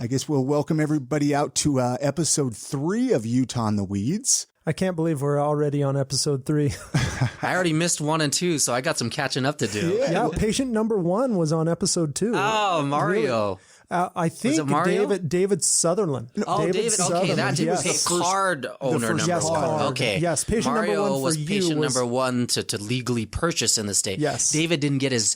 I guess we'll welcome everybody out to episode 3 of Utah in the Weeds. I can't believe we're already on episode 3. I already missed 1 and 2, so I got some catching up to do. Yeah, patient number 1 was on episode 2. Oh, Mario. Really? I think Was it Mario? David Sutherland. Oh, David. Okay, that dude was yes. card owner number yes, 1. card. Okay. Yes, patient Mario number 1 for was you patient was... number 1 to legally purchase in the state. Yes. David didn't get his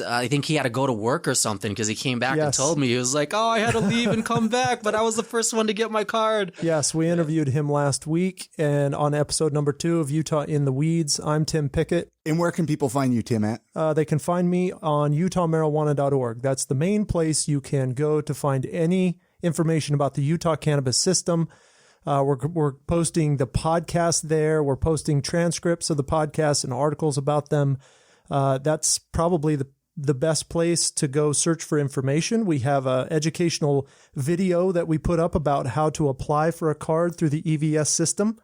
I think he had to go to work or something because he came back and Yes. told me. He was like, oh, I had to leave and come back, but I was the first one to get my card. Yes, we interviewed him last week, and on episode number 2 of Utah in the Weeds, I'm Tim Pickett. And where can people find you, Tim, at? They can find me on utahmarijuana.org. That's the main place you can go to find any information about the Utah cannabis system. We're posting the podcast there. We're posting transcripts of the podcast and articles about them. That's probably the best place to go search for information. We have an educational video that we put up about how to apply for a card through the EVS system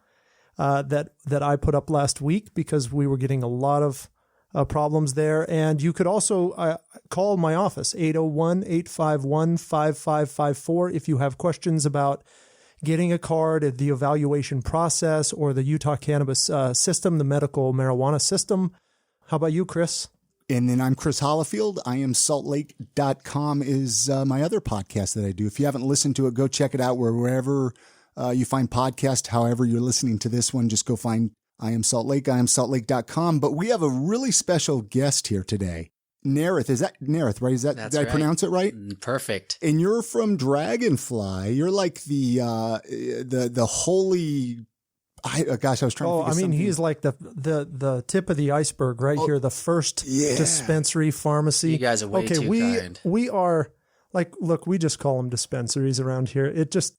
that I put up last week because we were getting a lot of problems there. And you could also call my office, 801-851-5554, if you have questions about getting a card, the evaluation process, or the Utah cannabis system, the medical marijuana system. How about you, Chris? And then I'm Chris Hollifield. IamSaltLake.com is my other podcast that I do. If you haven't listened to it, go check it out wherever you find podcast. However you're listening to this one, just go find I Am Salt Lake, IamSaltLake.com. But we have a really special guest here today. Narith, is that Narith, right? That's did I pronounce it right? Perfect. And you're from Dragonfly. You're like the holy. Gosh, I was trying to think of something. He's like the tip of the iceberg right here, the first dispensary pharmacy. You guys are way too kind. We are like, look, we just call them dispensaries around here. It's just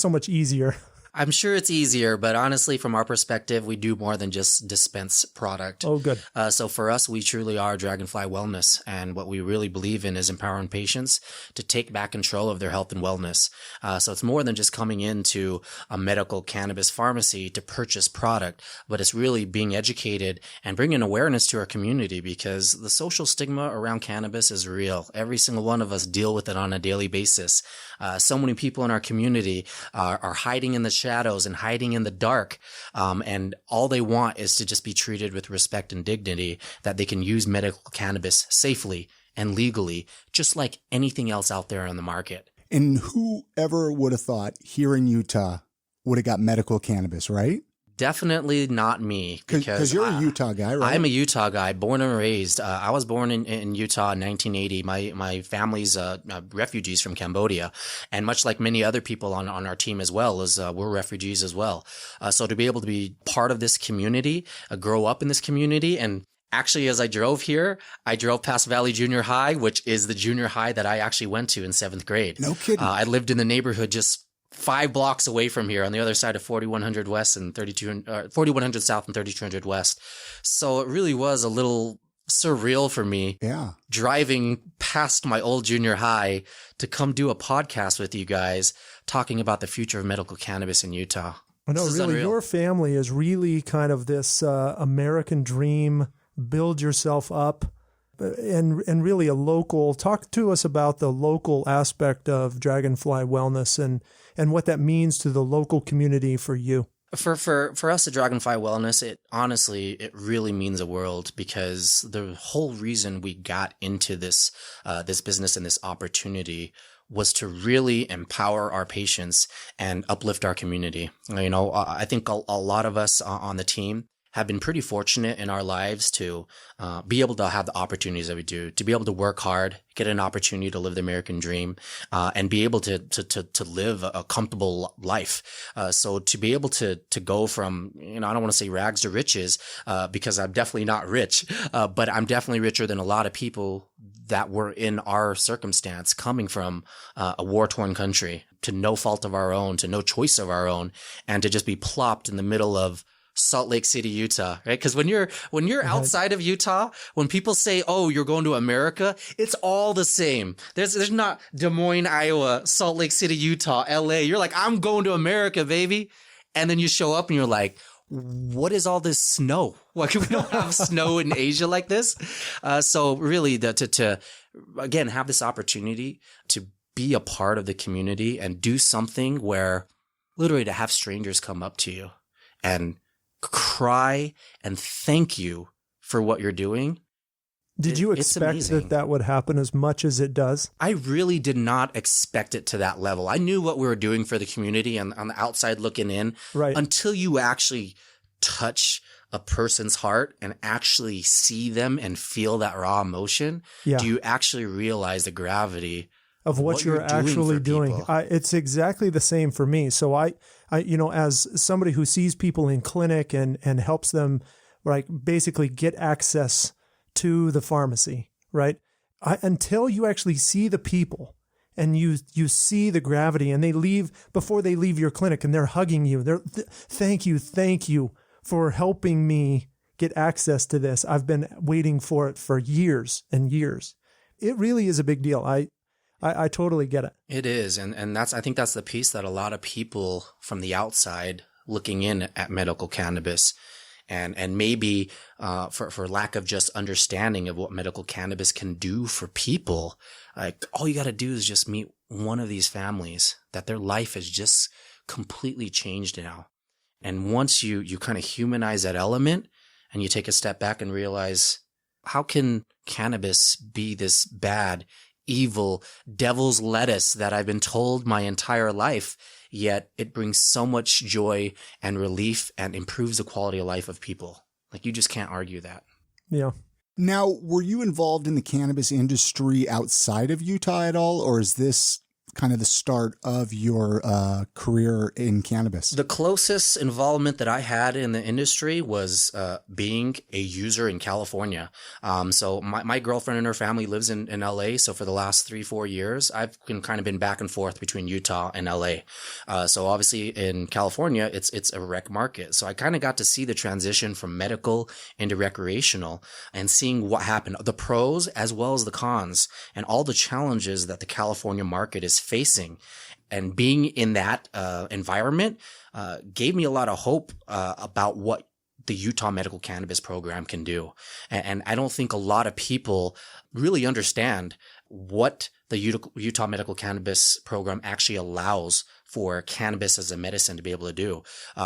so much easier. I'm sure it's easier, but honestly, from our perspective, we do more than just dispense product. Oh, good. So for us, we truly are Dragonfly Wellness. And what we really believe in is empowering patients to take back control of their health and wellness. So it's more than just coming into a medical cannabis pharmacy to purchase product, but it's really being educated and bringing awareness to our community because the social stigma around cannabis is real. Every single one of us deal with it on a daily basis. So many people in our community are hiding in the shadows and hiding in the dark. And all they want is to just be treated with respect and dignity, that they can use medical cannabis safely and legally, just like anything else out there on the market. And whoever would have thought here in Utah would have got medical cannabis, right? Definitely not me. Because you're a Utah guy, right? I'm a Utah guy, born and raised. I was born in Utah in 1980. My family's refugees from Cambodia. And much like many other people on our team as well, we're refugees as well. So to be able to be part of this community, grow up in this community, and actually, as I drove here, I drove past Valley Junior High, which is the junior high that I actually went to in 7th grade. No kidding. I lived in the neighborhood just 5 blocks away from here on the other side of 4100 West and 4100 South and 3200 West. So it really was a little surreal for me. Yeah. Driving past my old junior high to come do a podcast with you guys talking about the future of medical cannabis in Utah. I know, really, unreal. your family is really kind of this American dream, build yourself up. And really a local, talk to us about the local aspect of Dragonfly Wellness and what that means to the local community for you. For us at Dragonfly Wellness, it really means a world, because the whole reason we got into this business and this opportunity was to really empower our patients and uplift our community. You know, I think a lot of us on the team have been pretty fortunate in our lives to be able to have the opportunities that we do, to be able to work hard, get an opportunity to live the American dream, and be able to live a comfortable life. So to be able to go from, I don't want to say rags to riches, because I'm definitely not rich, but I'm definitely richer than a lot of people that were in our circumstance, coming from a war-torn country, to no fault of our own, to no choice of our own, and to just be plopped in the middle of Salt Lake City, Utah, right? Because when you're outside of Utah, when people say, "Oh, you're going to America," it's all the same. There's not Des Moines, Iowa, Salt Lake City, Utah, LA. You're like, I'm going to America, baby. And then you show up and you're like, what is all this snow? Like, we don't have snow in Asia like this. So really, to again have this opportunity to be a part of the community and do something where literally to have strangers come up to you and cry and thank you for what you're doing. Did you expect that would happen as much as it does? I really did not expect it to that level. I knew what we were doing for the community and on the outside looking in, right, until you actually touch a person's heart and actually see them and feel that raw emotion. Yeah. Do you actually realize the gravity of what you're actually doing? It's exactly the same for me. So I, as somebody who sees people in clinic and helps them, right, basically get access to the pharmacy, right? Until you actually see the people and you see the gravity, and they leave before they leave your clinic and they're hugging you. Thank you for helping me get access to this. I've been waiting for it for years and years. It really is a big deal. I totally get it. It is. And I think that's the piece that a lot of people from the outside looking in at medical cannabis and maybe for lack of just understanding of what medical cannabis can do for people, like all you got to do is just meet one of these families that their life has just completely changed now. And once you kind of humanize that element and you take a step back and realize, how can cannabis be this bad, evil, devil's lettuce that I've been told my entire life, yet it brings so much joy and relief and improves the quality of life of people? Like, you just can't argue that. Yeah. Now, were you involved in the cannabis industry outside of Utah at all, or is this kind of the start of your career in cannabis? The closest involvement that I had in the industry was being a user in California. So my girlfriend and her family lives in LA. So for the last 3-4 years, I've been back and forth between Utah and LA. So obviously in California, it's a rec market. So I kind of got to see the transition from medical into recreational and seeing what happened, the pros as well as the cons, and all the challenges that the California market is facing. And being in that environment gave me a lot of hope about what the Utah medical cannabis program can do. And I don't think a lot of people really understand what the Utah medical cannabis program actually allows for cannabis as a medicine to be able to do.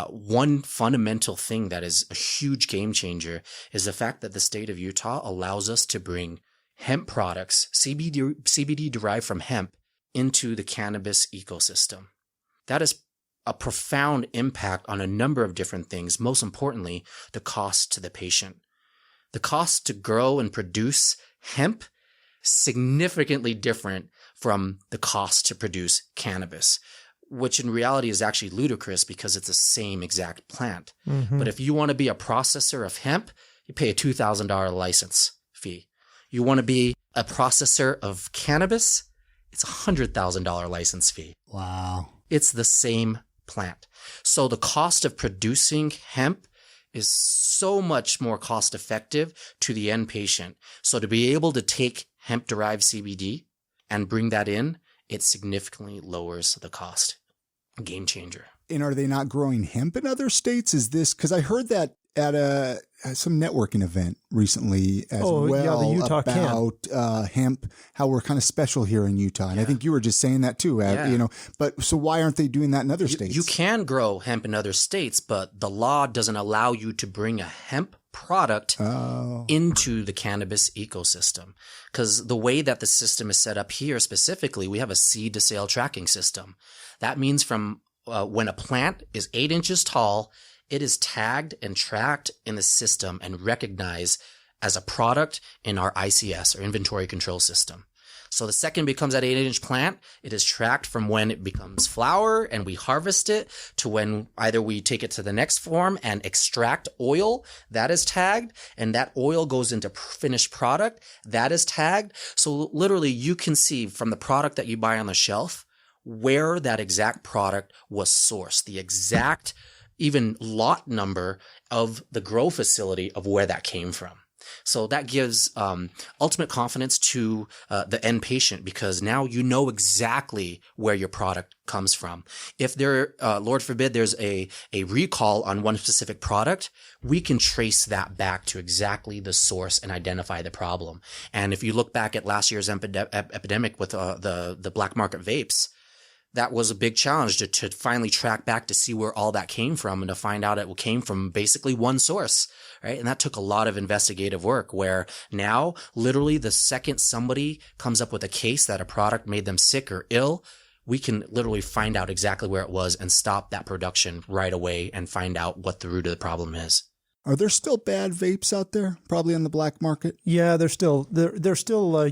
One fundamental thing that is a huge game changer is the fact that the state of Utah allows us to bring hemp products, CBD derived from hemp, into the cannabis ecosystem. That is a profound impact on a number of different things. Most importantly, the cost to the patient. The cost to grow and produce hemp, significantly different from the cost to produce cannabis, which in reality is actually ludicrous because it's the same exact plant. Mm-hmm. But if you want to be a processor of hemp, you pay a $2,000 license fee. You want to be a processor of cannabis, it's a $100,000 license fee. Wow. It's the same plant. So the cost of producing hemp is so much more cost effective to the end patient. So to be able to take hemp derived CBD and bring that in, it significantly lowers the cost. Game changer. And are they not growing hemp in other states? Is this, because I heard that at some networking event recently as well, the Utah about hemp, how we're kind of special here in Utah. And I think you were just saying that too, but so why aren't they doing that in other states? You can grow hemp in other states, but the law doesn't allow you to bring a hemp product into the cannabis ecosystem. Because the way that the system is set up here specifically, we have a seed to sale tracking system. That means from when a plant is 8 inches tall, it is tagged and tracked in the system and recognized as a product in our ICS, or inventory control system. So the second it becomes that 8-inch plant, it is tracked from when it becomes flower and we harvest it to when either we take it to the next form and extract oil, that is tagged, and that oil goes into finished product, that is tagged. So literally you can see from the product that you buy on the shelf where that exact product was sourced, the exact even lot number of the grow facility of where that came from. So that gives ultimate confidence to the end patient, because now you know exactly where your product comes from. If there, Lord forbid, there's a recall on one specific product, we can trace that back to exactly the source and identify the problem. And if you look back at last year's epidemic with the black market vapes, that was a big challenge to finally track back to see where all that came from, and to find out it came from basically one source, right? And that took a lot of investigative work, where now literally the second somebody comes up with a case that a product made them sick or ill, we can literally find out exactly where it was and stop that production right away and find out what the root of the problem is. Are there still bad vapes out there, probably on the black market? Yeah, they're still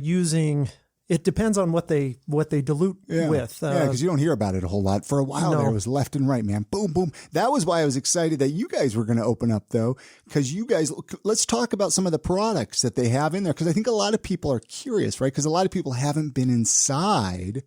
using. It depends on what they dilute with. Yeah, because you don't hear about it a whole lot. For a while there, it was left and right, man. Boom, boom. That was why I was excited that you guys were going to open up, though, because you guys, let's talk about some of the products that they have in there, because I think a lot of people are curious, right? Because a lot of people haven't been inside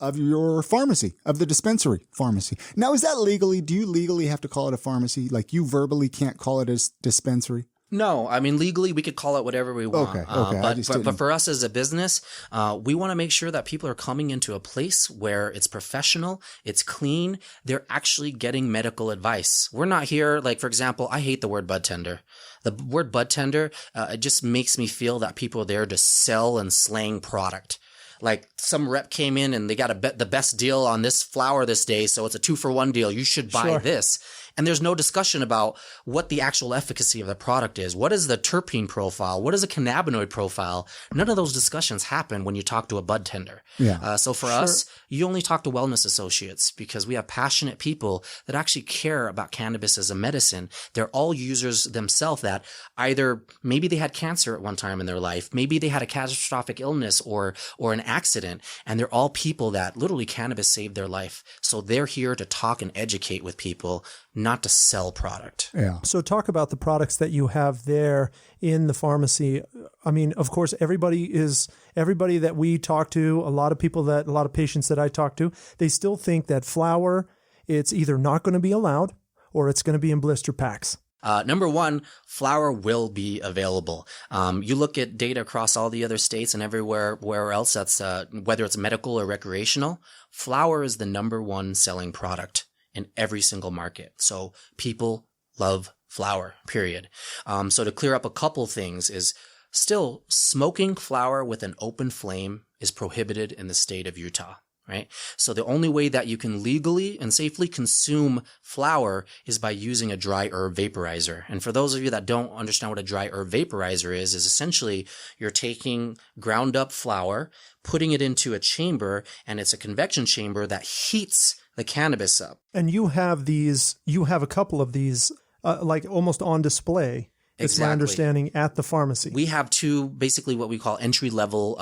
of your pharmacy, of the dispensary pharmacy. Now, is that legally? Do you legally have to call it a pharmacy? Like, you verbally can't call it a dispensary? No, I mean, legally we could call it whatever we want. Okay. But for us as a business, we want to make sure that people are coming into a place where it's professional, it's clean, they're actually getting medical advice. We're not here, like, for example, I hate the word bud tender. The word bud tender, it just makes me feel that people are there to sell and slang product. Like, some rep came in and they got the best deal on this flower this day, so it's a 2-for-1 deal. You should buy this. And there's no discussion about what the actual efficacy of the product is. What is the terpene profile? What is a cannabinoid profile? None of those discussions happen when you talk to a bud tender. Yeah. So for us, you only talk to wellness associates, because we have passionate people that actually care about cannabis as a medicine. They're all users themselves that either maybe they had cancer at one time in their life, maybe they had a catastrophic illness or an accident, and they're all people that literally cannabis saved their life. So they're here to talk and educate with people, not to sell product. Yeah. So talk about the products that you have there in the pharmacy. I mean, of course, everybody that we talk to, a lot of patients that I talk to, they still think that flower, it's either not going to be allowed or it's going to be in blister packs. Number one, flower will be available. You look at data across all the other states and everywhere else that's, whether it's medical or recreational, flower is the number one selling product in every single market. So people love flower, period. So to clear up a couple things is still smoking flower with an open flame is prohibited in the state of Utah. Right? So the only way that you can legally and safely consume flower is by using a dry herb vaporizer. And for those of you that don't understand what a dry herb vaporizer is essentially you're taking ground up flower, putting it into a chamber, and it's a convection chamber that heats the cannabis up. And you have a couple of these, like almost on display. It's Exactly. my understanding at the pharmacy. We have two, basically what we call entry level,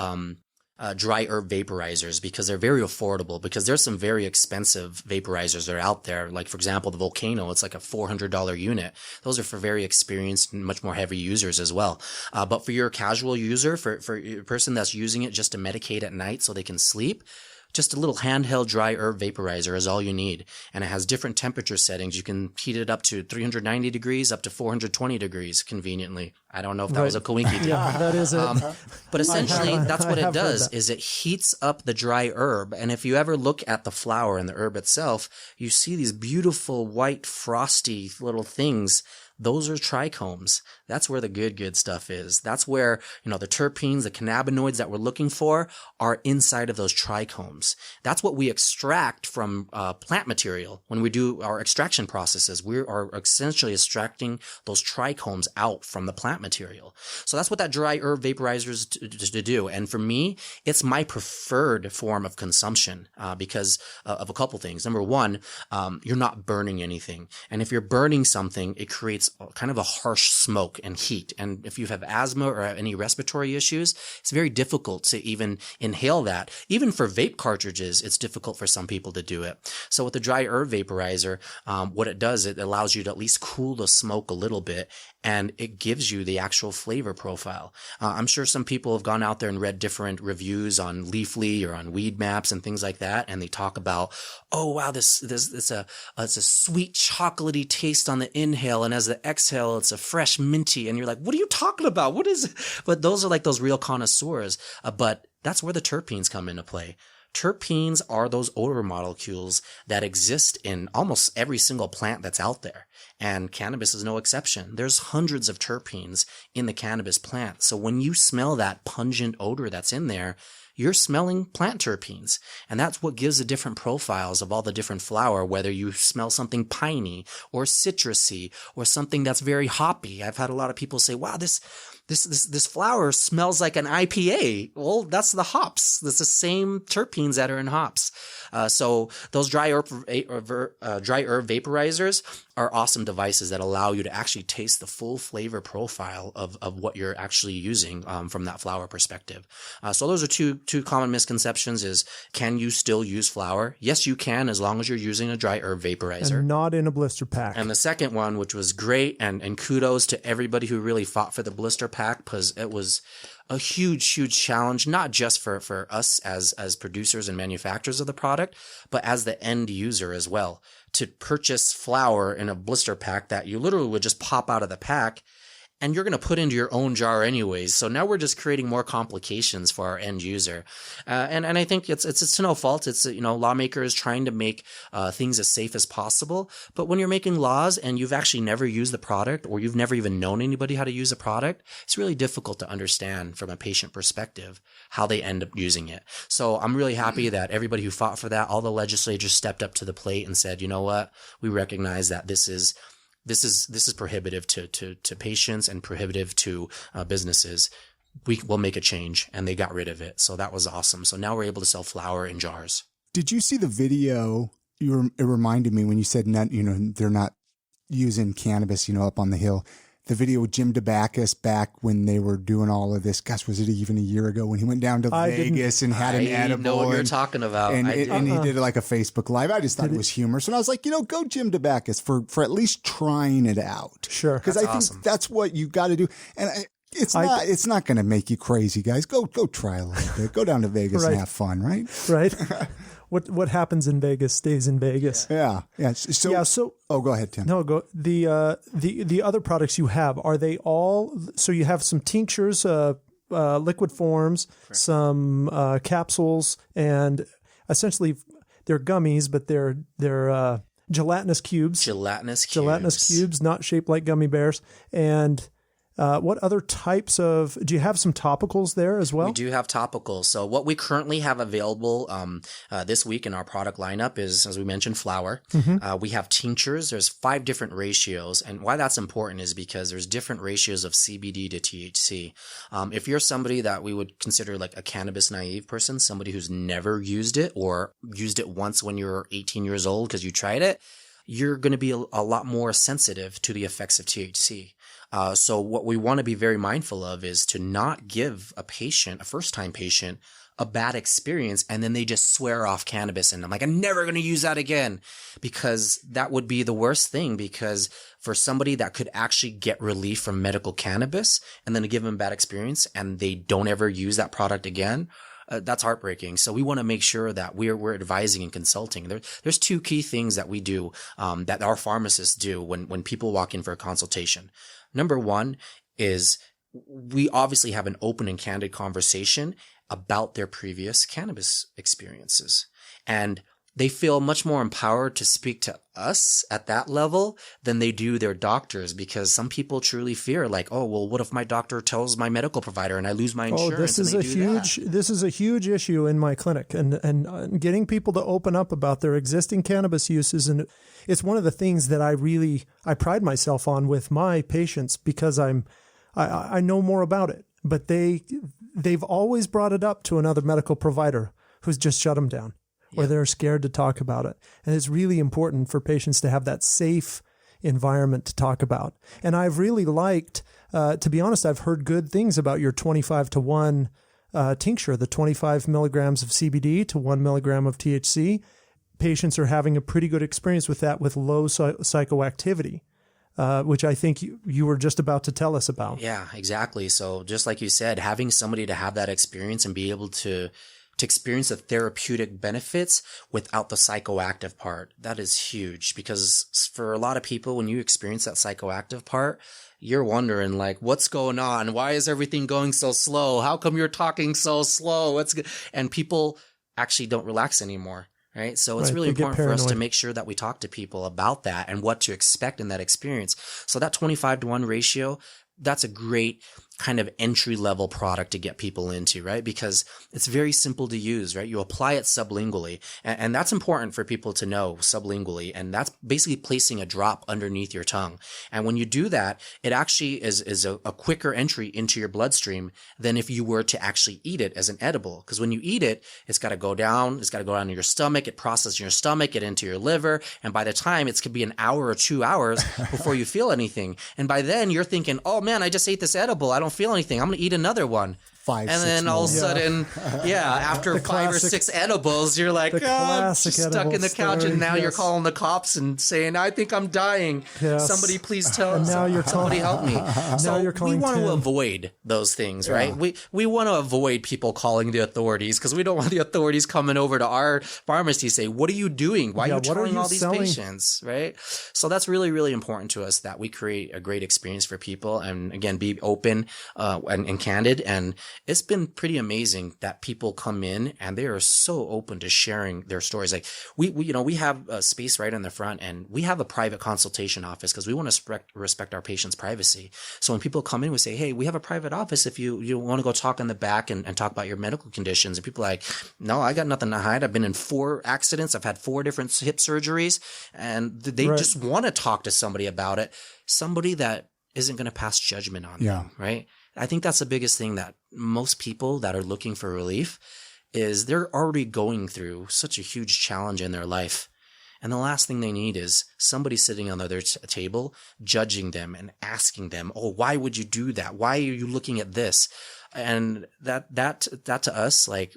dry herb vaporizers, because they're very affordable, because there's some very expensive vaporizers that are out there. Like, for example, the Volcano, it's like a $400 unit. Those are for very experienced and much more heavy users as well. But for your casual user, for your person that's using it just to medicate at night so they can sleep, just a little handheld dry herb vaporizer is all you need. And it has different temperature settings. You can heat it up to 390 degrees, up to 420 degrees conveniently. I don't know if that was a coinky deal. Yeah, that is it. But essentially, that's what it does, that. is it heats up the dry herb. And if you ever look at the flower and the herb itself, you see these beautiful white frosty little things. Those are trichomes. That's where the good stuff is. That's where, the terpenes, the cannabinoids that we're looking for are inside of those trichomes. That's what we extract from plant material when we do our extraction processes. We are essentially extracting those trichomes out from the plant material. So that's what that dry herb vaporizer is to do. And for me, it's my preferred form of consumption because of a couple things. Number one, you're not burning anything. And if you're burning something, it creates kind of a harsh smoke and heat. And if you have asthma or any respiratory issues, it's very difficult to even inhale that. Even for vape cartridges, it's difficult for some people to do it. So with the dry herb vaporizer, what it does, it allows you to at least cool the smoke a little bit. and it gives you the actual flavor profile. I'm sure some people have gone out there and read different reviews on Leafly or on Weed Maps and things like that, and they talk about, oh wow, it's a sweet chocolatey taste on the inhale, and as the exhale, it's a fresh minty, and you're like, what are you talking about? What is it? But those are like those real connoisseurs. But that's where the terpenes come into play. Terpenes are those odor molecules that exist in almost every single plant that's out there. And cannabis is no exception. There's hundreds of terpenes in the cannabis plant. So when you smell that pungent odor that's in there, you're smelling plant terpenes. And that's what gives the different profiles of all the different flower, whether you smell something piney or citrusy or something that's very hoppy. I've had a lot of people say, wow, this flower smells like an IPA. Well, that's the hops. That's the same terpenes that are in hops. So those dry herb vaporizers are awesome devices that allow you to actually taste the full flavor profile of what you're actually using from that flower perspective. So those are two common misconceptions: is can you still use flower? Yes, you can, as long as you're using a dry herb vaporizer. And not in a blister pack. And the second one, which was great, and kudos to everybody who really fought for the blister pack, because it was a huge challenge, not just for us as producers and manufacturers of the product, but as the end user as well, to purchase flower in a blister pack that you literally would just pop out of the pack and you're going to put into your own jar anyways. So now we're just creating more complications for our end user. And I think it's to no fault. It's, lawmakers trying to make things as safe as possible. But when you're making laws and you've actually never used the product, or you've never even known anybody how to use a product, it's really difficult to understand from a patient perspective how they end up using it. So I'm really happy that everybody who fought for that, all the legislators stepped up to the plate and said, you know what, we recognize that this is prohibitive to patients and prohibitive to businesses. We will make a change, and they got rid of it. So that was awesome. So now we're able to sell flower in jars. Did you see the video? It reminded me when you said they're not using cannabis, up on the hill. The video with Jim DeBacchus back when they were doing all of this. Gosh, was it even a year ago when he went down to Vegas and had an edible? I know what you're talking about. And he did like a Facebook Live. I just thought it was humorous. And I was like, go Jim DeBacchus for at least trying it out. Sure. Because I think that's what you got to do. And it's not going to make you crazy, guys. Go try a little bit. Go down to Vegas and have fun, right? Right. What happens in Vegas stays in Vegas. Yeah. So go ahead, Tim. No, go. The other products you have, are they all? So you have some tinctures, liquid forms, correct, some capsules, and essentially they're gummies, but they're gelatinous cubes. Gelatinous cubes, not shaped like gummy bears. And what other types of, do you have some topicals there as well? We do have topicals. So what we currently have available this week in our product lineup is, as we mentioned, flower. Mm-hmm. We have tinctures. There's 5 different ratios. And why that's important is because there's different ratios of CBD to THC. If you're somebody that we would consider like a cannabis naive person, somebody who's never used it or used it once when you were 18 years old because you tried it, you're going to be a lot more sensitive to the effects of THC. So what we want to be very mindful of is to not give a first-time patient, a bad experience, and then they just swear off cannabis. And I'm like, I'm never going to use that again, because that would be the worst thing, because for somebody that could actually get relief from medical cannabis and then to give them a bad experience and they don't ever use that product again, that's heartbreaking. So we want to make sure that we're advising and consulting. There's 2 key things that we do, that our pharmacists do when people walk in for a consultation. Number 1 is we obviously have an open and candid conversation about their previous cannabis experiences. And they feel much more empowered to speak to us at that level than they do their doctors, because some people truly fear like, oh, well, what if my doctor tells my medical provider and I lose my insurance? This is a huge issue in my clinic, and getting people to open up about their existing cannabis uses. And it's one of the things that I pride myself on with my patients, because I know more about it, but they've always brought it up to another medical provider who's just shut them down. Or they're scared to talk about it. And it's really important for patients to have that safe environment to talk about. And I've really liked, to be honest, I've heard good things about your 25-to-1 tincture, the 25 milligrams of CBD to 1 milligram of THC. Patients are having a pretty good experience with that with low psychoactivity. which I think you were just about to tell us about. Yeah, exactly. So just like you said, having somebody to have that experience and be able to experience the therapeutic benefits without the psychoactive part, that is huge. Because for a lot of people, when you experience that psychoactive part, you're wondering like, what's going on? Why is everything going so slow? How come you're talking so slow? What's good? And people actually don't relax anymore. Right. So it's really important for us to make sure that we talk to people about that and what to expect in that experience. So that 25-to-1 ratio, that's a great kind of entry level product to get people into, right? Because it's very simple to use, right? You apply it sublingually, and that's important for people to know, sublingually. And that's basically placing a drop underneath your tongue. And when you do that, it actually is a quicker entry into your bloodstream than if you were to actually eat it as an edible. Because when you eat it, it's got to go down to your stomach, it processes in your stomach, get into your liver. And by the time it could be an hour or 2 hours before you feel anything. And by then you're thinking, oh man, I just ate this edible. I don't feel anything. I'm going to eat another one. And then all of a sudden, after 5 or 6 edibles, you're like, I'm stuck in the couch, and now you're calling the cops and saying, I think I'm dying. Yes. Somebody please tell us. Somebody help me. So we want to avoid those things, right? We want to avoid people calling the authorities because we don't want the authorities coming over to our pharmacy say, what are you doing? Why are you telling all these patients, right? So that's really, really important to us that we create a great experience for people and, again, be open and candid. And it's been pretty amazing that people come in and they are so open to sharing their stories. Like we have a space right in the front, and we have a private consultation office because we want to respect our patients' privacy. So when people come in, we say, hey, we have a private office if you want to go talk in the back and talk about your medical conditions. And people are like, no, I got nothing to hide. I've been in 4 accidents. I've had 4 different hip surgeries, and they just want to talk to somebody about it. Somebody that isn't going to pass judgment on them, right? I think that's the biggest thing that most people that are looking for relief is they're already going through such a huge challenge in their life. And the last thing they need is somebody sitting on their table judging them and asking them, oh, why would you do that? Why are you looking at this? And that to us, like,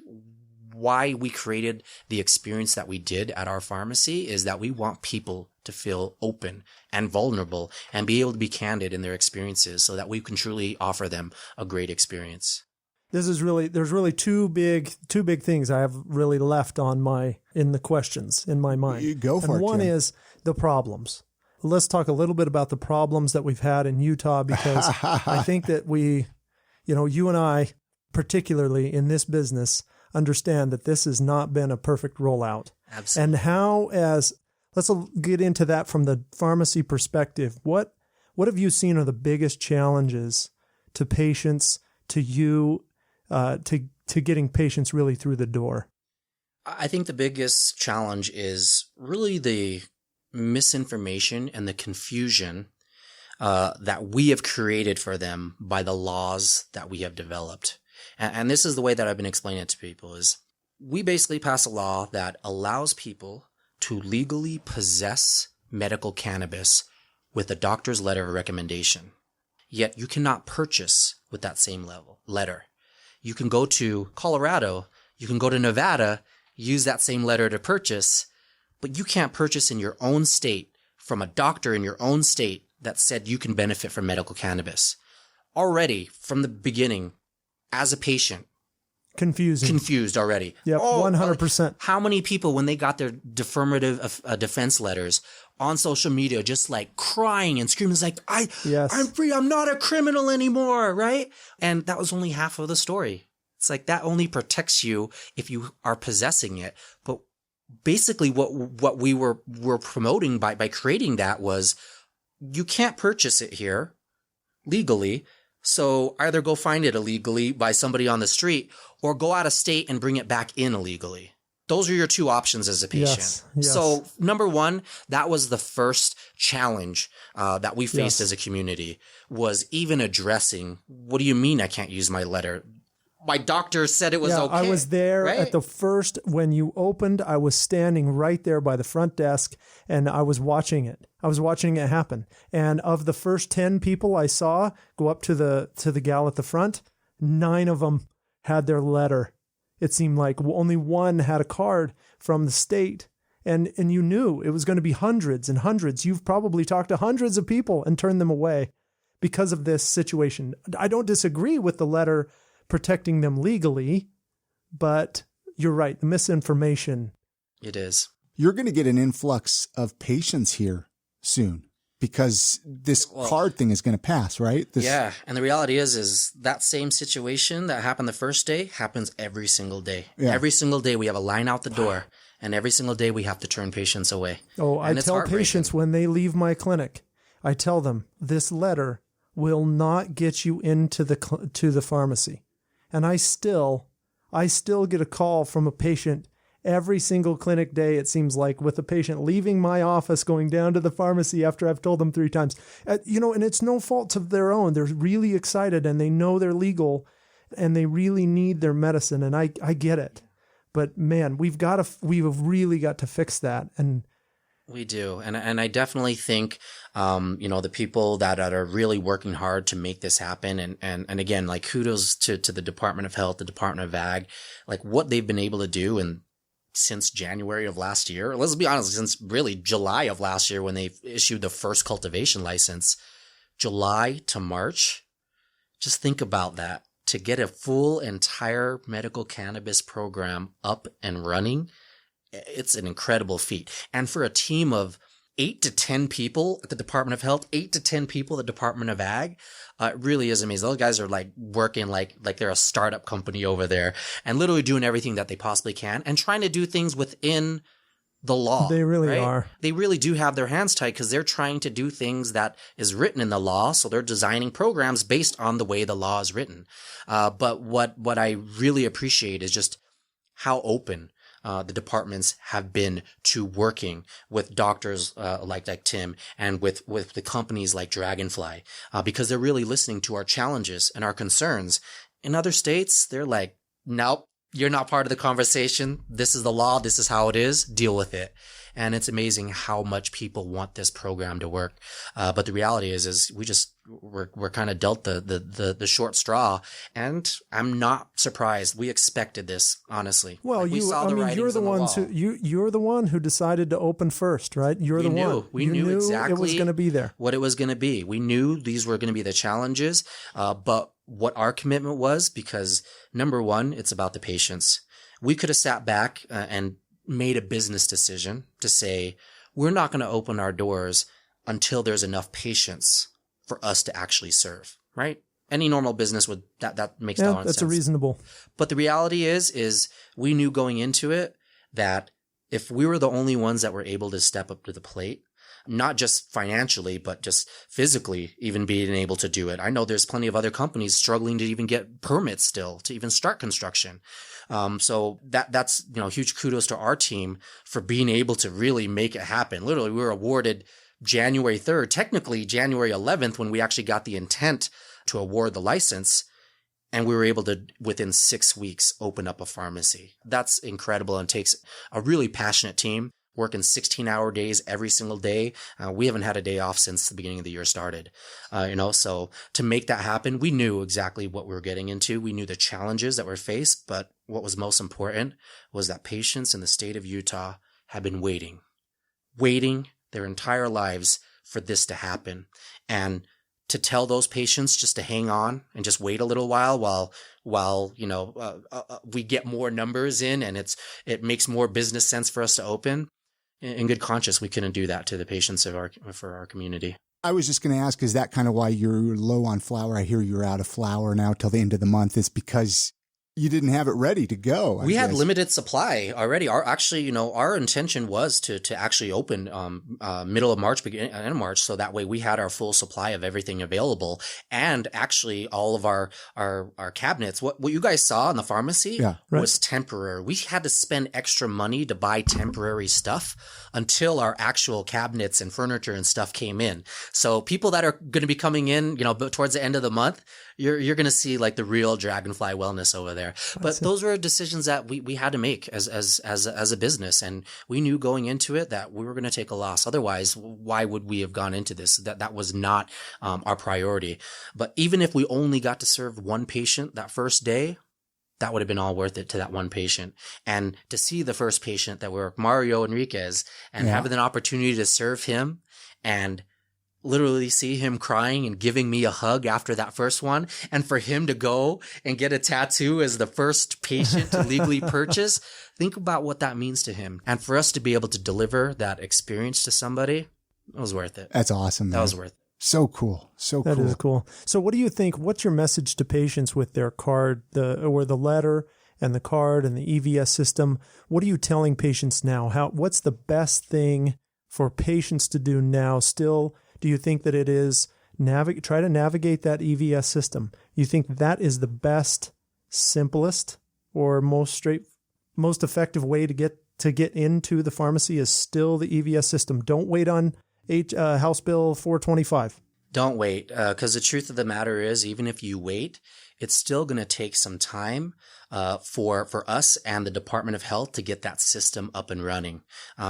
why we created the experience that we did at our pharmacy is that we want people to feel open and vulnerable and be able to be candid in their experiences so that we can truly offer them a great experience. There's really two big things I have really left in the questions in my mind. You go for it. One is the problems. Let's talk a little bit about the problems that we've had in Utah, because I think that you and I, particularly in this business, understand that this has not been a perfect rollout. Absolutely. And let's get into that from the pharmacy perspective. What have you seen are the biggest challenges to patients, to you, to getting patients really through the door? I think the biggest challenge is really the misinformation and the confusion that we have created for them by the laws that we have developed. And this is the way that I've been explaining it to people is we basically pass a law that allows people to legally possess medical cannabis with a doctor's letter of recommendation. Yet you cannot purchase with that same letter. You can go to Colorado, you can go to Nevada, use that same letter to purchase, but you can't purchase in your own state from a doctor in your own state that said you can benefit from medical cannabis. Already, from the beginning, as a patient, confused already. Yep, 100%. How many people, when they got their affirmative defense letters on social media, just like crying and screaming, it's like, I'm free, I'm not a criminal anymore, right? And that was only half of the story. It's like that only protects you if you are possessing it. But basically what we were promoting by creating that was you can't purchase it here legally. So either go find it illegally by somebody on the street or go out of state and bring it back in illegally. Those are your 2 options as a patient. Yes. So number 1, that was the first challenge that we faced as a community, was even addressing, what do you mean I can't use my letter? My doctor said it was okay. I was there at the first, when you opened, I was standing right there by the front desk and I was watching it. I was watching it happen. And of the first 10 people I saw go up to the gal at the front, 9 of them had their letter. It seemed like only 1 had a card from the state. And you knew it was going to be hundreds and hundreds. You've probably talked to hundreds of people and turned them away because of this situation. I don't disagree with the letter protecting them legally, but you're right. The misinformation. It is. You're going to get an influx of patients here soon because this card thing is going to pass, right? Yeah. And the reality is that same situation that happened the first day happens every single day. Yeah. Every single day we have a line out the door, and every single day we have to turn patients away. Oh, I tell patients when they leave my clinic, I tell them this letter will not get you into the pharmacy. And I still get a call from a patient every single clinic day, it seems like, with a patient leaving my office, going down to the pharmacy after I've told them 3 times. And it's no fault of their own. They're really excited and they know they're legal and they really need their medicine. And I get it. But man, we've really got to fix that. And we do. And I definitely think, the people that are really working hard to make this happen. And again, like kudos to the Department of Health, the Department of Ag, like what they've been able to do. And since January of last year, let's be honest, since really July of last year when they issued the first cultivation license, July to March, just think about that. To get a full entire medical cannabis program up and running, it's an incredible feat. And for a team of 8 to 10 people at the Department of Health, 8 to 10 people at the Department of Ag, it really is amazing. Those guys are like working like they're a startup company over there and literally doing everything that they possibly can and trying to do things within the law. They really are. They really do have their hands tight because they're trying to do things that is written in the law. So they're designing programs based on the way the law is written. But what I really appreciate is just how open the departments have been to working with doctors like Tim and with the companies like Dragonfly, because they're really listening to our challenges and our concerns. In other states, they're like, nope, you're not part of the conversation. This is the law. This is how it is. Deal with it. And it's amazing how much people want this program to work. But the reality is we're kind of dealt the short straw, and I'm not surprised. We expected this, honestly. Well, you're the one who decided to open first, right? We knew exactly it was going to be there. What it was going to be. We knew these were going to be the challenges, but what our commitment was, because number one, it's about the patients. We could have sat back and made a business decision to say, we're not going to open our doors until there's enough patients for us to actually serve, right? Any normal business would, that makes no sense. That's reasonable. But the reality is we knew going into it that if we were the only ones that were able to step up to the plate, not just financially, but just physically even being able to do it. I know there's plenty of other companies struggling to even get permits still to even start construction. So that's, huge kudos to our team for being able to really make it happen. Literally, we were awarded January 3rd, technically January 11th, when we actually got the intent to award the license. And we were able to, within 6 weeks, open up a pharmacy. That's incredible and takes a really passionate team. Working 16-hour days every single day. We haven't had a day off since the beginning of the year started. So to make that happen, we knew exactly what we were getting into. We knew the challenges that were faced, but what was most important was that patients in the state of Utah had been waiting their entire lives for this to happen. And to tell those patients just to hang on and just wait a little while we get more numbers in and it makes more business sense for us to open. In good conscience, we couldn't do that to the patients for our community. I was just going to ask, is that kind of why you're low on flour? I hear you're out of flour now till the end of the month. Is because you didn't have it ready to go. We had limited supply already. Our intention was to actually open middle of March, beginning of March, so that way we had our full supply of everything available, and actually all of our cabinets. What you guys saw in the pharmacy was temporary. We had to spend extra money to buy temporary stuff until our actual cabinets and furniture and stuff came in. So people that are going to be coming in, towards the end of the month, you're going to see like the real Dragonfly Wellness over there. But those were decisions that we had to make as a business. And we knew going into it that we were going to take a loss. Otherwise, why would we have gone into this? That was not our priority. But even if we only got to serve one patient that first day, that would have been all worth it to that one patient. And to see the first patient that were Mario Enriquez and having an opportunity to serve him and literally see him crying and giving me a hug after that first one. And for him to go and get a tattoo as the first patient to legally purchase, think about what that means to him. And for us to be able to deliver that experience to somebody, it was worth it. That's awesome, man. That was worth it. So cool. So cool. That is cool. So what do you think, what's your message to patients with their card, the letter and the card and the EVS system? What are you telling patients now? What's the best thing for patients to do now still? Do you think that it is try to navigate that EVS system? You think that is the best, simplest, or most effective way to get into the pharmacy is still the EVS system? Don't wait on House Bill 425. Don't wait, because the truth of the matter is, even if you wait, it's still going to take some time for us and the Department of Health to get that system up and running.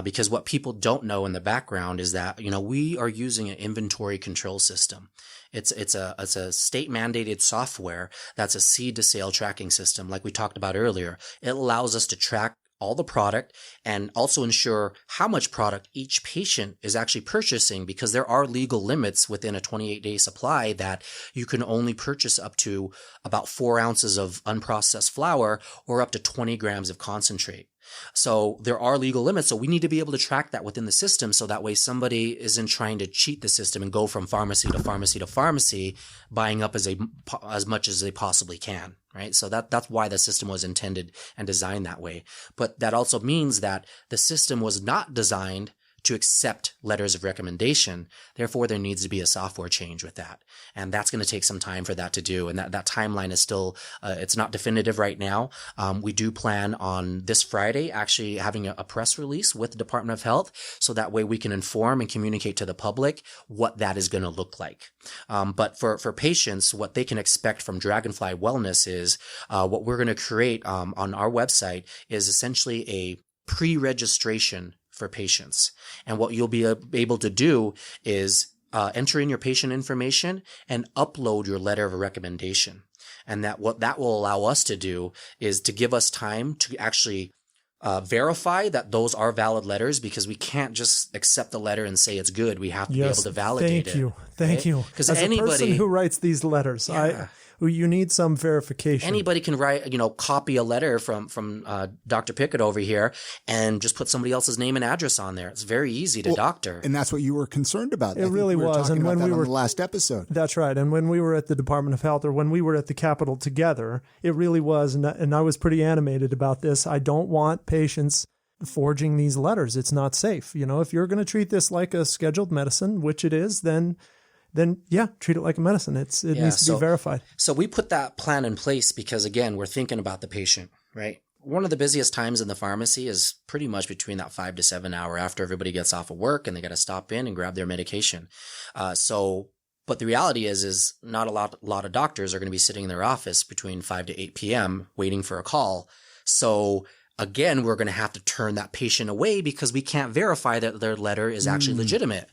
Because what people don't know in the background is that, we are using an inventory control system. It's a state mandated software that's a seed to sale tracking system. Like we talked about earlier, it allows us to track all the product and also ensure how much product each patient is actually purchasing, because there are legal limits within a 28-day supply that you can only purchase up to about 4 ounces of unprocessed flour or up to 20 grams of concentrate. So there are legal limits. So we need to be able to track that within the system. So that way somebody isn't trying to cheat the system and go from pharmacy to pharmacy to pharmacy, buying up as much as they possibly can. Right. So that's why the system was intended and designed that way. But that also means that the system was not designed to accept letters of recommendation. Therefore, there needs to be a software change with that. And that's going to take some time for that to do. And that timeline is still, it's not definitive right now. We do plan on this Friday actually having a press release with the Department of Health. So that way we can inform and communicate to the public what that is going to look like. But for patients, what they can expect from Dragonfly Wellness is, what we're going to create, on our website is essentially a pre-registration for patients. And what you'll be able to do is enter in your patient information and upload your letter of recommendation. And what that will allow us to do is to give us time to actually verify that those are valid letters, because we can't just accept the letter and say it's good. We have to be able to validate it. Thank you. Because as a person who writes these letters, you need some verification. Anybody can write, copy a letter from Dr. Pickett over here and just put somebody else's name and address on there. It's very easy to doctor. And that's what you were concerned about. It really was. And when we were on the last episode. That's right. And when we were at the Department of Health, or when we were at the Capitol together, it really was. And I was pretty animated about this. I don't want patients forging these letters. It's not safe. If you're going to treat this like a scheduled medicine, which it is, then treat it like a medicine. It needs to be verified. So we put that plan in place because, again, we're thinking about the patient, right? One of the busiest times in the pharmacy is pretty much between that 5 to 7 hour after everybody gets off of work and they got to stop in and grab their medication. But the reality is not a lot of doctors are going to be sitting in their office between 5 to 8 p.m. waiting for a call. So again, we're going to have to turn that patient away because we can't verify that their letter is actually legitimate.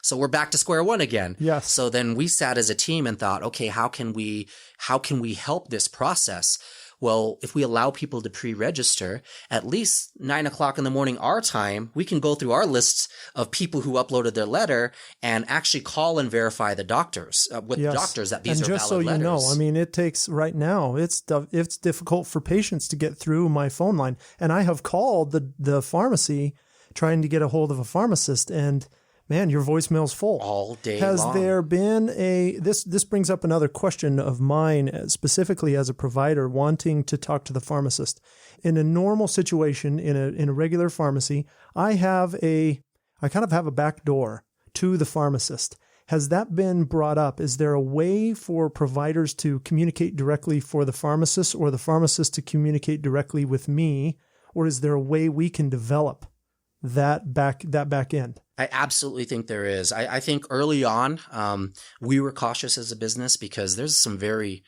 So we're back to square one again. Yes. So then we sat as a team and thought, okay, how can we help this process? Well, if we allow people to pre-register, at least 9 o'clock in the morning our time, we can go through our lists of people who uploaded their letter and actually call and verify the doctors doctors that these are valid letters. And just so you know, it takes right now, it's difficult for patients to get through my phone line. And I have called the pharmacy trying to get a hold of a pharmacist, and man, your voicemail's full all day long. Has there been this brings up another question of mine, specifically as a provider wanting to talk to the pharmacist. In a normal situation, in a regular pharmacy, I kind of have a back door to the pharmacist. Has that been brought up? Is there a way for providers to communicate directly for the pharmacist, or the pharmacist to communicate directly with me? Or is there a way we can develop that back end? I absolutely think there is. I think early on, we were cautious as a business because there's some very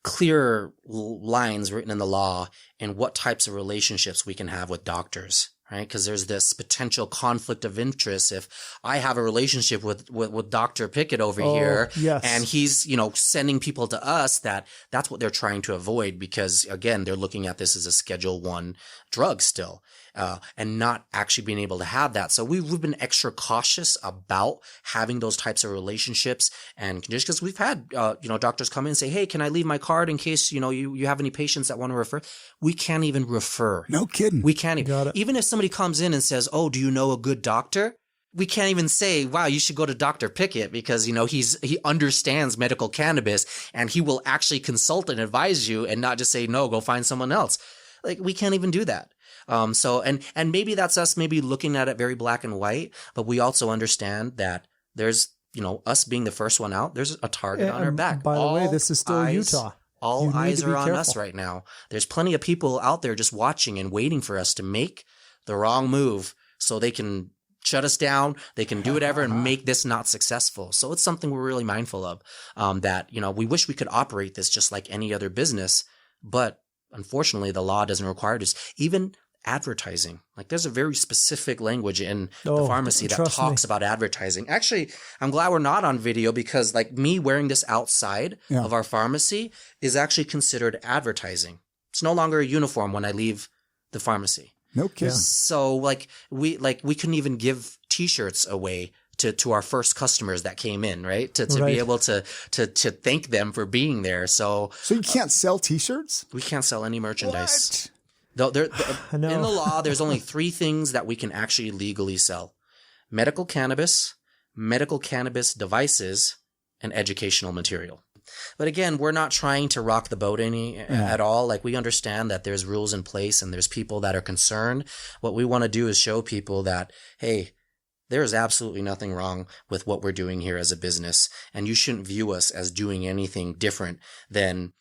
clear lines written in the law in what types of relationships we can have with doctors, right? Because there's this potential conflict of interest. If I have a relationship with Dr. Pickett over here, yes. and he's, sending people to us, that's what they're trying to avoid, because again, they're looking at this as a Schedule 1 drug still, and not actually being able to have that. So we've been extra cautious about having those types of relationships, and just because we've had, doctors come in and say, hey, can I leave my card in case, you have any patients that want to refer? We can't even refer. No kidding. We can't even if somebody comes in and says, oh, do you know a good doctor? We can't even say, wow, you should go to Dr. Pickett, because, he understands medical cannabis, and he will actually consult and advise you, and not just say, no, go find someone else. Like, we can't even do that. And maybe that's us maybe looking at it very black and white, but we also understand that there's, us being the first one out, there's a target on our back. By the way, this is still Utah. All eyes are on us right now. There's plenty of people out there just watching and waiting for us to make the wrong move so they can shut us down. They can do whatever and make this not successful. So it's something we're really mindful of, that, we wish we could operate this just like any other business, but unfortunately the law doesn't require this. Even advertising, like there's a very specific language in the pharmacy that talks about advertising. Actually, I'm glad we're not on video, because like me wearing this outside of our pharmacy is actually considered advertising. It's no longer a uniform when I leave the pharmacy. No kidding. So we couldn't even give T-shirts away to our first customers that came in, right? To be able to thank them for being there. So you can't sell T-shirts? We can't sell any merchandise. What? In the law, there's only 3 things that we can actually legally sell: medical cannabis devices, and educational material. But again, we're not trying to rock the boat at all. Like, we understand that there's rules in place and there's people that are concerned. What we want to do is show people that, hey, there is absolutely nothing wrong with what we're doing here as a business, and you shouldn't view us as doing anything different than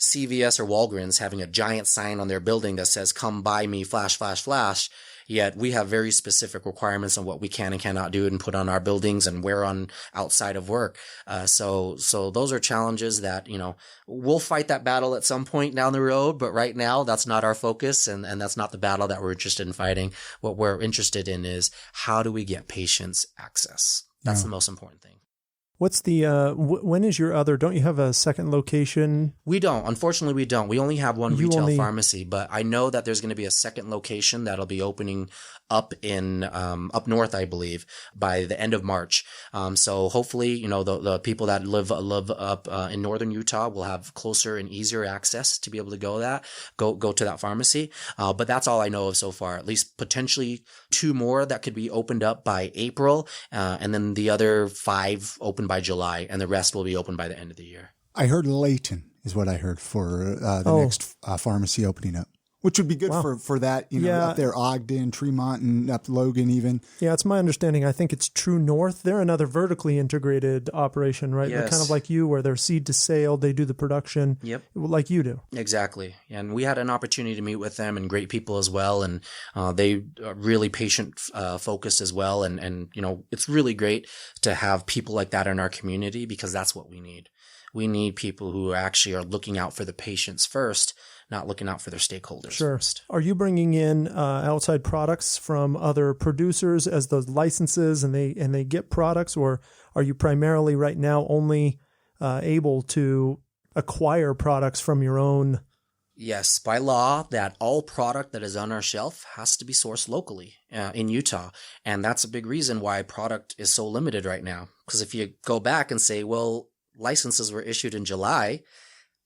CVS or Walgreens having a giant sign on their building that says, come buy me, flash, flash, flash. Yet we have very specific requirements on what we can and cannot do and put on our buildings and wear on outside of work. So those are challenges that, we'll fight that battle at some point down the road. But right now, that's not our focus. And that's not the battle that we're interested in fighting. What we're interested in is, how do we get patients access? That's the most important thing. What's the, when is your other, don't you have a second location? We don't. Unfortunately, we don't. We only have one retail pharmacy, but I know that there's going to be a second location that'll be opening up in, up north, I believe, by the end of March. So hopefully, the people that live up, in northern Utah will have closer and easier access to be able to go to that pharmacy. But that's all I know of so far, at least potentially 2 more that could be opened up by April. And then the other 5 open by July, and the rest will be open by the end of the year. I heard Layton is what I heard for the next pharmacy opening up, which would be good for that, up there, Ogden, Tremont, and up Logan even. Yeah, it's my understanding. I think it's True North. They're another vertically integrated operation, right? Yes. They're kind of like you, where they're seed to sale. They do the production like you do. Exactly. And we had an opportunity to meet with them, and great people as well. And they are really patient focused as well. And it's really great to have people like that in our community, because that's what we need. We need people who actually are looking out for the patients first, not looking out for their stakeholders first. Are you bringing in outside products from other producers as those licenses, and they get products, or are you primarily right now only able to acquire products from your own? Yes, by law, that all product that is on our shelf has to be sourced locally in Utah. And that's a big reason why product is so limited right now. Because if you go back and say, well, licenses were issued in July,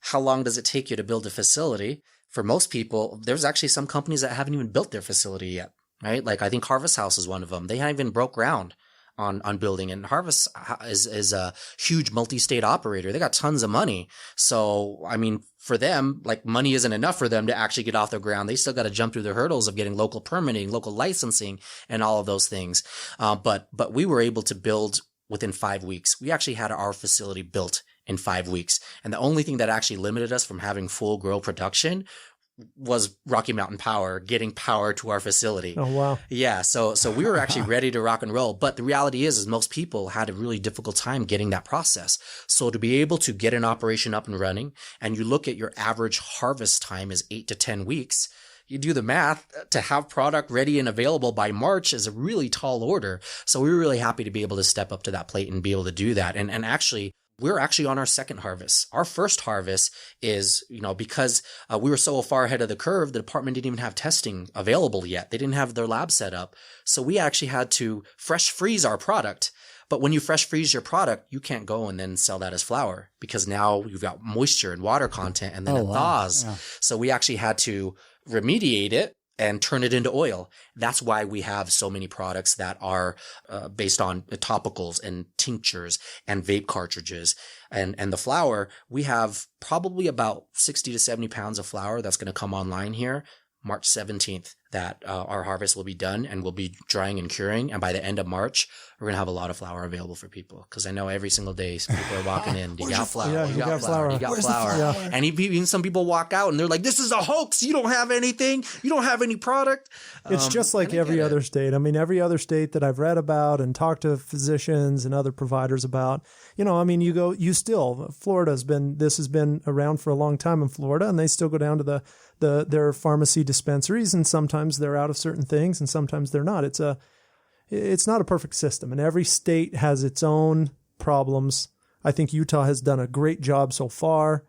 how long does it take you to build a facility? For most people, there's actually some companies that haven't even built their facility yet, right? Like, I think Harvest House is one of them. They haven't even broke ground on building, and Harvest is a huge multi-state operator. They got tons of money. So, I mean, for them, like, money isn't enough for them to actually get off the ground. They still got to jump through the hurdles of getting local permitting, local licensing, and all of those things. But we were able to build within 5 weeks. We actually had our facility built in 5 weeks. And the only thing that actually limited us from having full grow production was Rocky Mountain Power getting power to our facility. Oh, wow. Yeah. So we were actually ready to rock and roll. But the reality is most people had a really difficult time getting that process. So to be able to get an operation up and running, and you look at your average harvest time is 8 to 10 weeks, you do the math, to have product ready and available by March is a really tall order. So we were really happy to be able to step up to that plate and be able to do that. And actually, we're actually on our second harvest. Our first harvest is, because we were so far ahead of the curve, the department didn't even have testing available yet. They didn't have their lab set up. So we actually had to fresh freeze our product. But when you fresh freeze your product, you can't go and then sell that as flour because now you've got moisture and water content and then it thaws. Yeah. So we actually had to remediate it and turn it into oil. That's why we have so many products that are based on topicals and tinctures and vape cartridges. And the flour, we have probably about 60 to 70 pounds of flour that's going to come online here March 17th, that our harvest will be done and we'll be drying and curing. And by the end of March, we're going to have a lot of flour available for people. Because I know every single day people are walking in, you got flour, yeah, you got flour, you got flour. Yeah. And even some people walk out and they're like, this is a hoax. You don't have anything. You don't have any product. It's just like every other state. I mean, every other state that I've read about and talked to physicians and other providers about, Florida this has been around for a long time in Florida, and they still go down to their pharmacy dispensaries, and sometimes they're out of certain things and sometimes they're not. It's not a perfect system, and every state has its own problems. I think Utah has done a great job so far.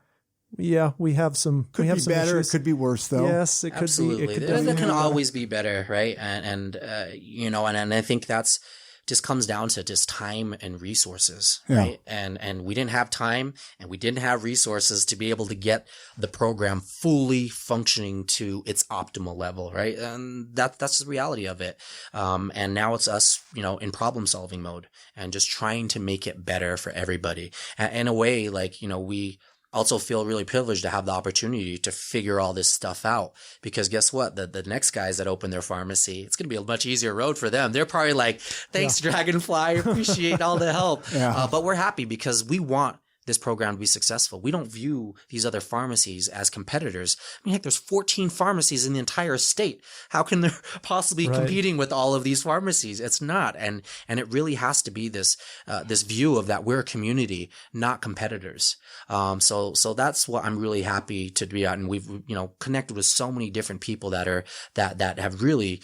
Yeah, we have some. Could be better. It could be worse, though. Yes, it Absolutely. could be. It can always be better, right? And I think that's just comes down to just time and resources, right? And we didn't have time and we didn't have resources to be able to get the program fully functioning to its optimal level, right? And that's the reality of it. And now it's us, in problem solving mode and just trying to make it better for everybody. And in a way, we also feel really privileged to have the opportunity to figure all this stuff out, because guess what? The next guys that open their pharmacy, it's going to be a much easier road for them. They're probably like, thanks, Dragonfly. Appreciate all the help. But we're happy because we want this program to be successful. We don't view these other pharmacies as competitors. I mean, heck, there's 14 pharmacies in the entire state. How can they possibly be competing with all of these pharmacies? It's not. And it really has to be this view of that we're a community, not competitors. So that's what I'm really happy to be at. And we've, connected with so many different people that have really,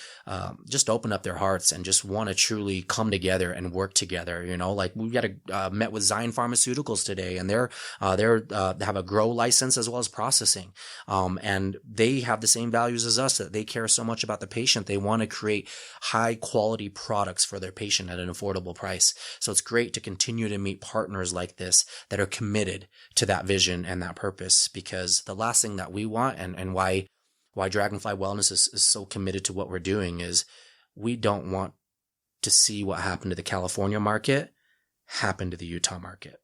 just opened up their hearts and just want to truly come together and work together. We met with Zion Pharmaceuticals today, and they have a grow license as well as processing. And they have the same values as us, that they care so much about the patient. They want to create high quality products for their patient at an affordable price. So it's great to continue to meet partners like this that are committed to that vision and that purpose, because the last thing that we want and why Dragonfly Wellness is so committed to what we're doing is we don't want to see what happened to the California market happen to the Utah market.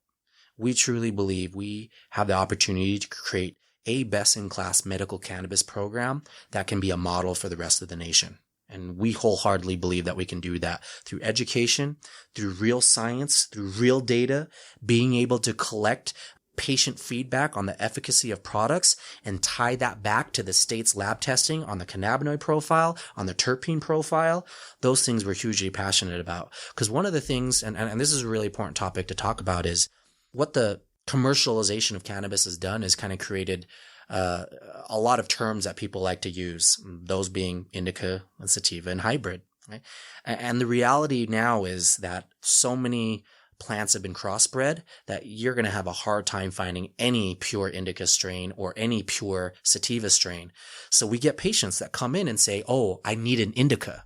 We truly believe we have the opportunity to create a best-in-class medical cannabis program that can be a model for the rest of the nation. And we wholeheartedly believe that we can do that through education, through real science, through real data, being able to collect patient feedback on the efficacy of products and tie that back to the state's lab testing on the cannabinoid profile, on the terpene profile. Those things we're hugely passionate about. Because one of the things, and this is a really important topic to talk about, is what the commercialization of cannabis has done is kind of created a lot of terms that people like to use, those being indica and sativa and hybrid. Right? And the reality now is that so many plants have been crossbred that you're going to have a hard time finding any pure indica strain or any pure sativa strain. So we get patients that come in and say, oh, I need an indica.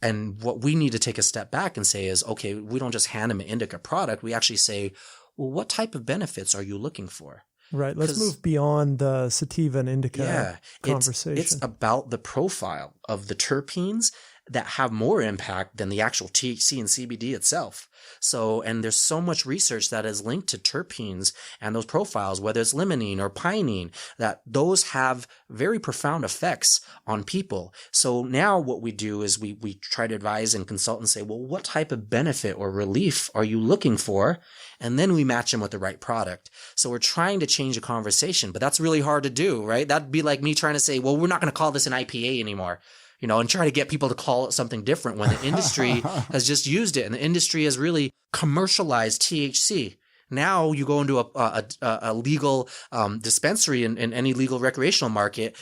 And what we need to take a step back and say is, okay, we don't just hand them an indica product. We actually say, well, what type of benefits are you looking for? Right. Let's move beyond the sativa and indica conversation. It's about the profile of the terpenes that have more impact than the actual THC and CBD itself. So, and there's so much research that is linked to terpenes and those profiles, whether it's limonene or pinene, that those have very profound effects on people. So now what we do is we try to advise and consult and say, well, what type of benefit or relief are you looking for? And then we match them with the right product. So we're trying to change the conversation, but that's really hard to do, right? That'd be like me trying to say, well, we're not going to call this an IPA anymore. And try to get people to call it something different when the industry has just used it, and the industry has really commercialized THC. Now you go into a legal dispensary in any legal recreational market,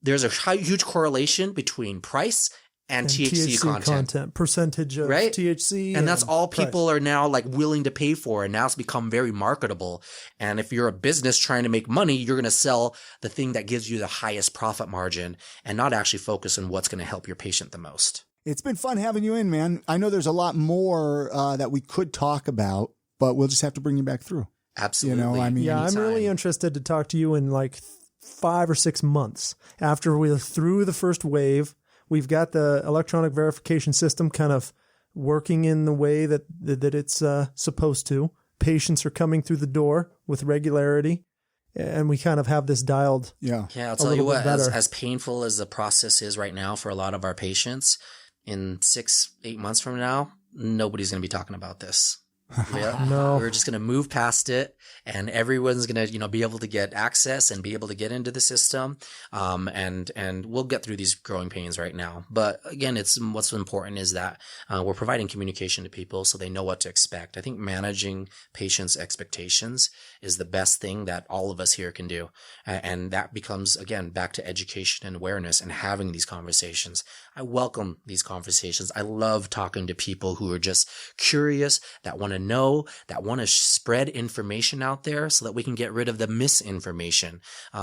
there's a huge correlation between price and THC content, percentage of right? THC. And that's all people price. are now like willing to pay for. And now it's become very marketable. And if you're a business trying to make money, you're going to sell the thing that gives you the highest profit margin and not actually focus on what's going to help your patient the most. It's been fun having you in, man. I know there's a lot more that we could talk about, but we'll just have to bring you back through. Absolutely. You know, I mean, yeah, anytime. I'm really interested to talk to you in like 5 or 6 months after we're through the first wave. We've got the electronic verification system kind of working in the way that it's supposed to. Patients are coming through the door with regularity, and we kind of have this dialed. Yeah, I'll tell you what, as painful as the process is right now for a lot of our patients, in 6-8 months from now, nobody's going to be talking about this. Yeah. No. We're just going to move past it, and everyone's going to, be able to get access and be able to get into the system. And we'll get through these growing pains right now. But again, what's important is that we're providing communication to people so they know what to expect. I think managing patients' expectations is the best thing that all of us here can do. And that becomes, again, back to education and awareness and having these conversations. I welcome these conversations. I love talking to people who are just curious, that want to know, that want to spread information out there so that we can get rid of the misinformation,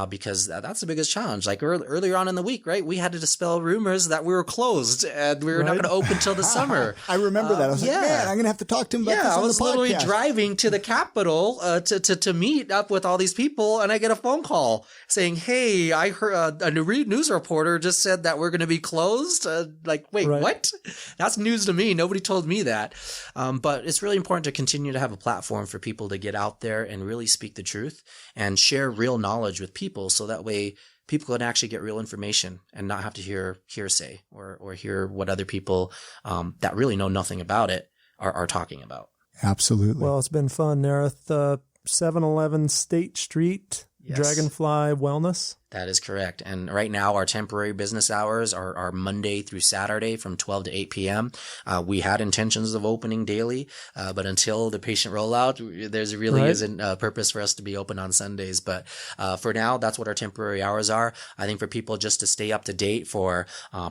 because that's the biggest challenge. Like earlier on in the week, right, we had to dispel rumors that we were closed and we were not going to open till the summer. I remember that. I was like, man, I'm going to have to talk to him about this on the podcast. I was literally driving to the Capitol to meet up with all these people, and I get a phone call saying, hey, I heard a news reporter just said that we're going to be closed. Like, wait, what? That's news to me. Nobody told me that. But it's really important to continue to have a platform for people to get out there and really speak the truth and share real knowledge with people, so that way people can actually get real information and not have to hear hearsay or hear what other people that really know nothing about it are talking about. Absolutely. Well, it's been fun, Narith. 711 State Street, yes. Dragonfly Wellness. That is correct. And right now, our temporary business hours are Monday through Saturday from 12 to 8 p.m. We had intentions of opening daily, but until the patient rollout, there's really isn't a purpose for us to be open on Sundays. But for now, that's what our temporary hours are. I think for people just to stay up to date for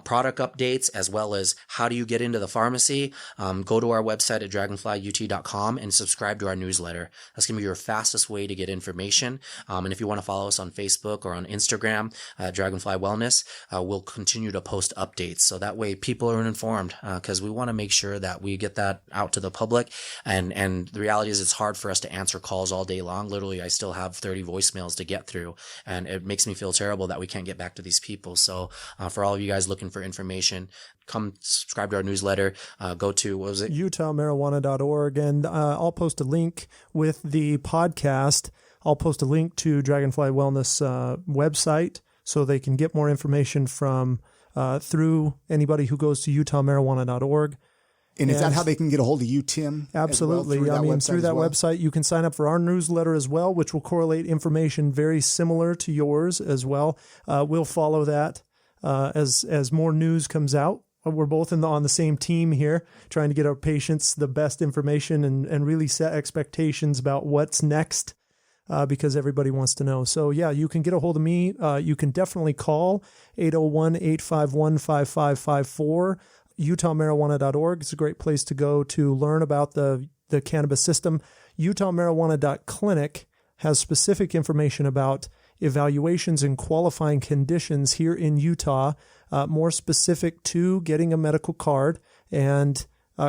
product updates, as well as how do you get into the pharmacy, go to our website at dragonflyut.com and subscribe to our newsletter. That's going to be your fastest way to get information. And if you want to follow us on Facebook or on Instagram, Dragonfly Wellness, we'll continue to post updates. So that way people are informed, because we want to make sure that we get that out to the public. And the reality is it's hard for us to answer calls all day long. Literally, I still have 30 voicemails to get through, and it makes me feel terrible that we can't get back to these people. So for all of you guys looking for information, come subscribe to our newsletter. Go to, what was it? UtahMarijuana.org. And I'll post a link with the podcast. I'll post a link to Dragonfly Wellness website so they can get more information from through anybody who goes to UtahMarijuana.org. And is that how they can get a hold of you, Tim? Absolutely. Through that website, you can sign up for our newsletter as well, which will correlate information very similar to yours as well. We'll follow that as more news comes out. We're both on the same team here, trying to get our patients the best information and really set expectations about what's next. Because everybody wants to know. So, yeah, you can get a hold of me. You can definitely call 801-851-5554. UtahMarijuana.org is a great place to go to learn about the cannabis system. UtahMarijuana.clinic has specific information about evaluations and qualifying conditions here in Utah, more specific to getting a medical card. And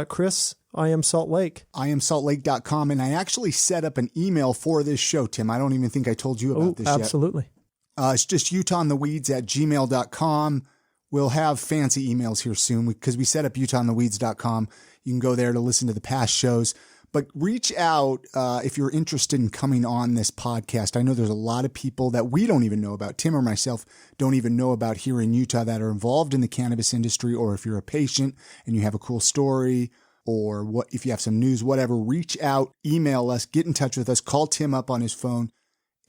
Chris, I am Salt Lake. IamSaltLake.com. And I actually set up an email for this show, Tim. I don't even think I told you about this absolutely. Yet. It's just UtahInTheWeeds@gmail.com. We'll have fancy emails here soon because we set up UtahInTheWeeds.com. You can go there to listen to the past shows. But reach out if you're interested in coming on this podcast. I know there's a lot of people that we don't even know about. Tim or myself don't even know about here in Utah that are involved in the cannabis industry. Or if you're a patient and you have a cool story, or what if you have some news, whatever, reach out, email us, get in touch with us, call Tim up on his phone,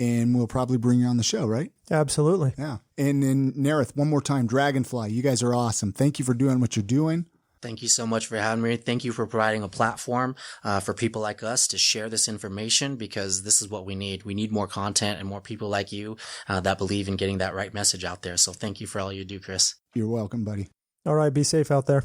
and we'll probably bring you on the show, right? Absolutely. Yeah. And then Narith, one more time, Dragonfly, you guys are awesome. Thank you for doing what you're doing. Thank you so much for having me. Thank you for providing a platform for people like us to share this information, because this is what we need. We need more content and more people like you that believe in getting that right message out there. So thank you for all you do, Chris. You're welcome, buddy. All right. Be safe out there.